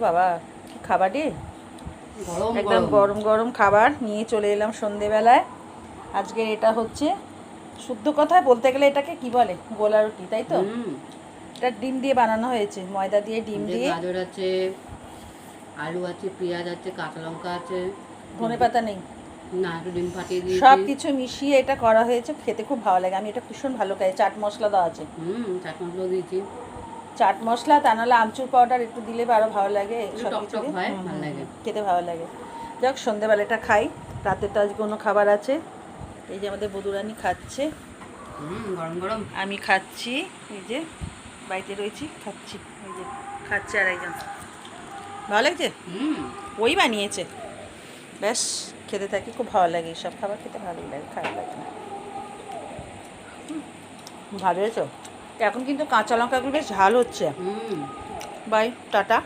বাবা কি খাবার রে, গরম একদম গরম গরম খাবার নিয়ে চলে এলাম সন্ধেবেলায়। আজকের এটা হচ্ছে শুদ্ধ কথায় বলতে গেলে এটাকে কি বলে, গোলা রুটি, তাই তো? এটা ডিম দিয়ে বানানো হয়েছে, ময়দা দিয়ে ডিম দিয়ে। গাজর আছে, আলু আছে, পেঁয়াজ আছে, কাঁচা লঙ্কা আছে, ধনেপাতা নেই, না একটু ডিম ফাটিয়ে দিয়েছি। সব কিছু মিশিয়ে এটা করা হয়েছে। খেতে খুব ভালো লাগে, আমি এটা ভীষণ ভালো খাই। চাট মশলা দেওয়া আছে, চাট মশলা দিয়েছি। চাট মশলা, তা নাহলে আমচুর পাউডার একটু দিলে আরও ভালো লাগে। সব কিছু টক হয়, ভালো লাগে, খেতে ভালো লাগে। যাক, সন্ধেবেলাটা খাই, রাতে তো আজকে কোনো খাবার আছে। এই যে আমাদের বধুরানী খাচ্ছে, গরম গরম আমি খাচ্ছি। এই যে বাড়িতে রয়েছি, খাচ্ছি। এই যে খাচ্ছে আর একজন। ভালো লাগছে, ওই বানিয়েছে। ব্যাস, খেতে থাকি, খুব ভালো লাগে। এইসব খাবার খেতে ভালোই লাগে, খারাপ লাগে না। ভালো হয়েছে। এখন কিন্তু কাঁচা লঙ্কাগুলো বেশ ঝাল হচ্ছে। Bye, tata.